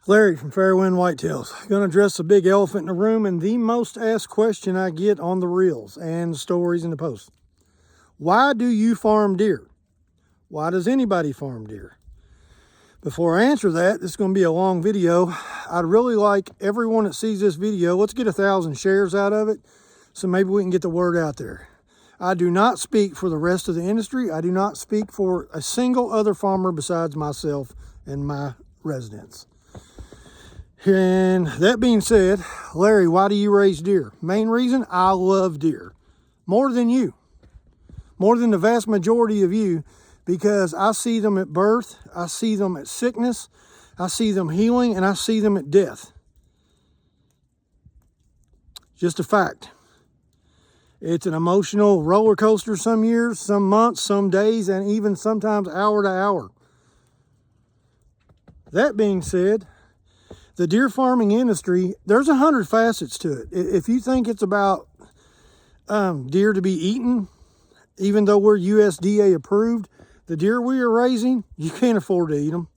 Larry from Fairwind Whitetails. Going to address the big elephant in the room and the most asked question I get on the reels and the stories and the posts. Why do you farm deer? Why does anybody farm deer? Before I answer that, this is going to be a long video. I'd really like everyone that sees this video, let's get 1,000 shares out of it so maybe we can get the word out there. I do not speak for the rest of the industry. I do not speak for a single other farmer besides myself and my residents. And that being said, Larry, why do you raise deer? Main reason, I love deer. More than you. More than the vast majority of you, because I see them at birth, I see them at sickness, I see them healing, and I see them at death. Just a fact. It's an emotional roller coaster some years, some months, some days, and even sometimes hour to hour. That being said, the deer farming industry, there's 100 facets to it. If you think it's about deer to be eaten, even though we're USDA approved, the deer we are raising, you can't afford to eat them.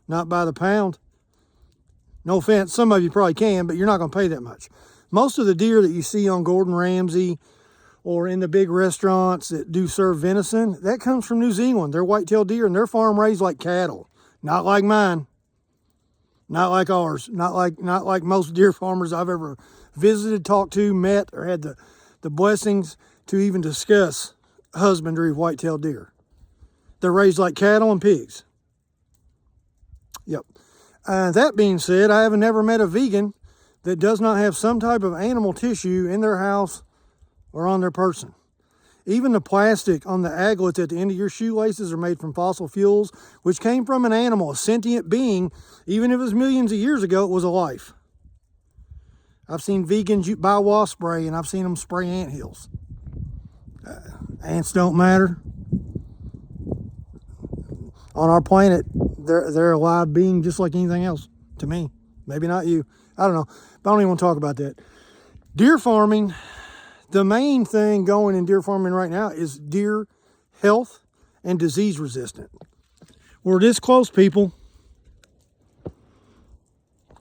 Not by the pound. No offense, some of you probably can, but you're not going to pay that much. Most of the deer that you see on Gordon Ramsay or in the big restaurants that do serve venison, that comes from New Zealand. They're whitetail deer, and they're farm raised like cattle. Not like mine. Not like ours, not like most deer farmers I've ever visited, talked to, met, or had the blessings to even discuss husbandry of whitetail deer. They're raised like cattle and pigs. Yep. That being said, I have never met a vegan that does not have some type of animal tissue in their house or on their person. Even the plastic on the aglets at the end of your shoelaces are made from fossil fuels, which came from an animal, a sentient being. Even if it was millions of years ago, it was a life. I've seen vegans buy wasp spray, and I've seen them spray ant hills. Ants don't matter. On our planet, they're a live being just like anything else to me. Maybe not you. I don't know. But I don't even want to talk about that. Deer farming. The main thing going in deer farming right now is deer health and disease resistant. We're this close, people.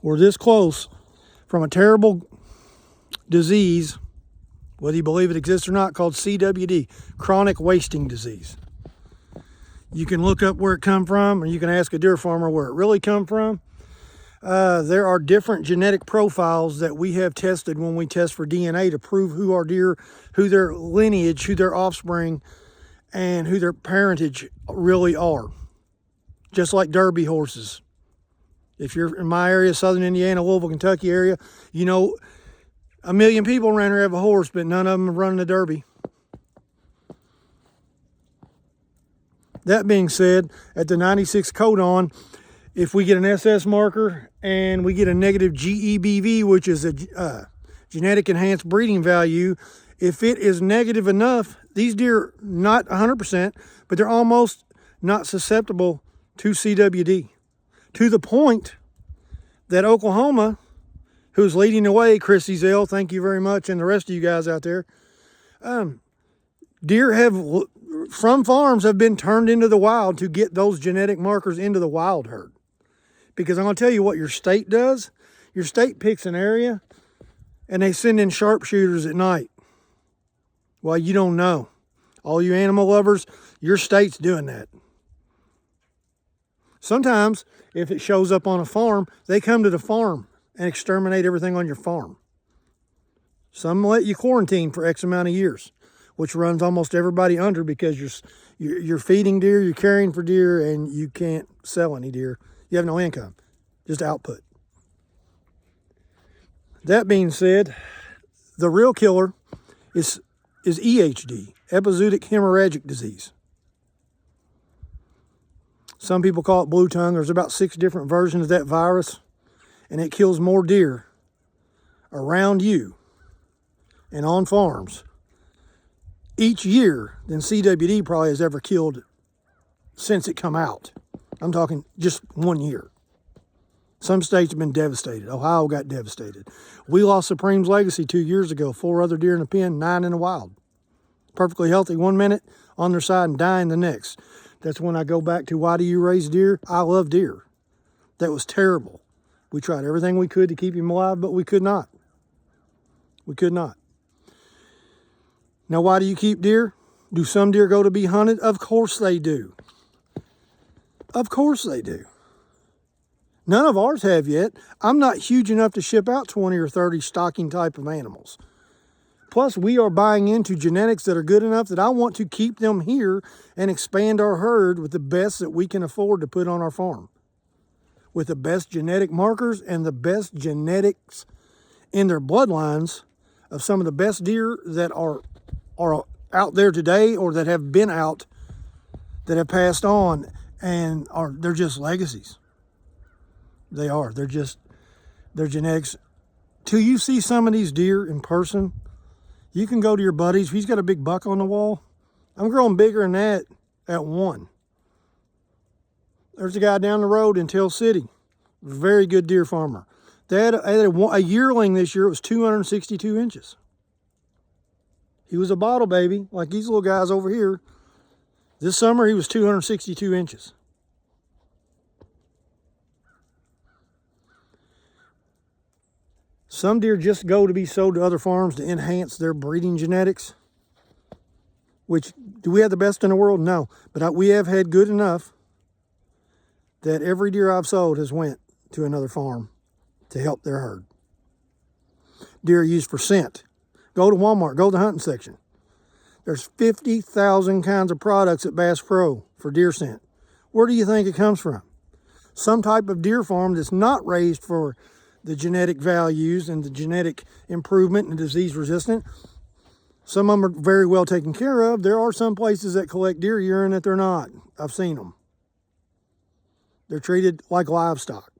We're this close from a terrible disease, whether you believe it exists or not, called CWD, chronic wasting disease. You can look up where it come from, or you can ask a deer farmer where it really come from. There are different genetic profiles that we have tested when we test for DNA to prove who our deer, who their lineage, who their offspring, and who their parentage really are. Just like Derby horses. If you're in my area, Southern Indiana, Louisville, Kentucky area, you know 1 million people around here have a horse, but none of them are running a Derby. That being said, at the 96 codon, if we get an SS marker and we get a negative GEBV, which is a genetic enhanced breeding value, if it is negative enough, these deer, not 100%, but they're almost not susceptible to CWD. To the point that Oklahoma, who's leading the way, Chris Ezell, thank you very much, and the rest of you guys out there, deer from farms have been turned into the wild to get those genetic markers into the wild herd. Because I'm going to tell you what your state does. Your state picks an area and they send in sharpshooters at night. Well, you don't know. All you animal lovers, your state's doing that. Sometimes, if it shows up on a farm, they come to the farm and exterminate everything on your farm. Some let you quarantine for X amount of years, which runs almost everybody under because you're feeding deer, you're caring for deer, and you can't sell any deer. You have no income, just output. That being said, the real killer is EHD, epizootic hemorrhagic disease. Some people call it blue tongue. There's about 6 different versions of that virus, and it kills more deer around you and on farms each year than CWD probably has ever killed since it come out. I'm talking just 1 year. Some states have been devastated. Ohio got devastated. We lost Supreme's Legacy 2 years ago. 4 other deer in the pen, 9 in the wild. Perfectly healthy 1 minute, on their side and dying the next. That's when I go back to, why do you raise deer? I love deer. That was terrible. We tried everything we could to keep him alive, but we could not. We could not. Now, why do you keep deer? Do some deer go to be hunted? Of course they do. Of course they do. None of ours have yet. I'm not huge enough to ship out 20 or 30 stocking type of animals. Plus, we are buying into genetics that are good enough that I want to keep them here and expand our herd with the best that we can afford to put on our farm. With the best genetic markers and the best genetics in their bloodlines of some of the best deer that are out there today, or that have been out, that have passed on, and they're just legacies. They are. They're genetics. Till you see some of these deer in person, you can go to your buddies. If he's got a big buck on the wall, I'm growing bigger than that at 1. There's a guy down the road in Tell City, very good deer farmer. They had a yearling this year. It was 262 inches. He was a bottle baby, like these little guys over here. This summer, he was 262 inches. Some deer just go to be sold to other farms to enhance their breeding genetics. Which, do we have the best in the world? No. But we have had good enough that every deer I've sold has went to another farm to help their herd. Deer used for scent. Go to Walmart, go to the hunting section. There's 50,000 kinds of products at Bass Pro for deer scent. Where do you think it comes from? Some type of deer farm that's not raised for the genetic values and the genetic improvement and disease resistant. Some of them are very well taken care of. There are some places that collect deer urine that they're not. I've seen them. They're treated like livestock.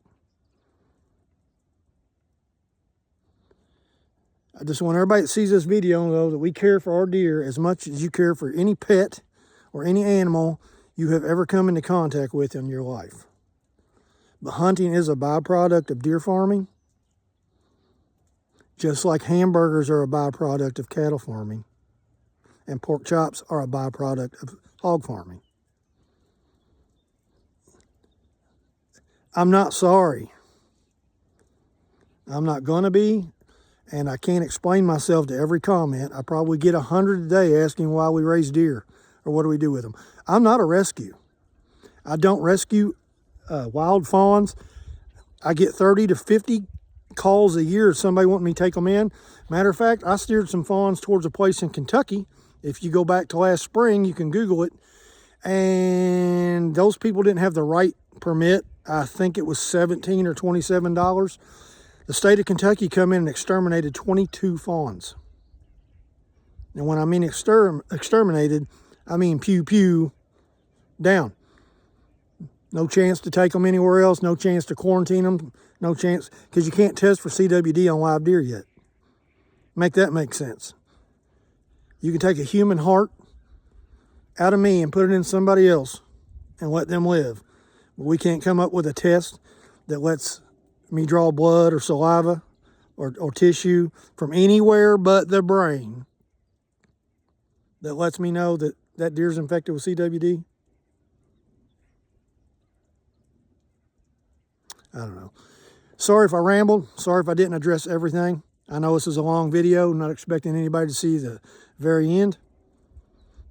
I just want everybody that sees this video to know that we care for our deer as much as you care for any pet or any animal you have ever come into contact with in your life. But hunting is a byproduct of deer farming, just like hamburgers are a byproduct of cattle farming, and pork chops are a byproduct of hog farming. I'm not sorry. I'm not going to be. And I can't explain myself to every comment. I probably get 100 a day asking why we raise deer or what do we do with them. I'm not a rescue. I don't rescue wild fawns. I get 30 to 50 calls a year if somebody wanting me to take them in. Matter of fact, I steered some fawns towards a place in Kentucky. If you go back to last spring, you can Google it. And those people didn't have the right permit. I think it was $17 or $27. The state of Kentucky come in and exterminated 22 fawns. And when I mean exterminated, I mean pew pew down. No chance to take them anywhere else, no chance to quarantine them, no chance, because you can't test for CWD on live deer yet. Make that make sense. You can take a human heart out of me and put it in somebody else and let them live. But we can't come up with a test that lets me draw blood or saliva or tissue from anywhere but the brain that lets me know that that deer's infected with CWD. I don't know. Sorry if I rambled. Sorry if I didn't address everything. I know this is a long video. I'm not expecting anybody to see the very end.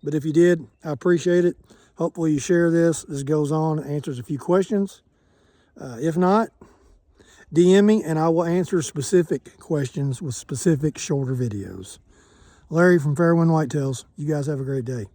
But if you did, I appreciate it. Hopefully you share this. This goes on and answers a few questions. If not, DM me and I will answer specific questions with specific shorter videos. Larry from Fairwind Whitetails. You guys have a great day.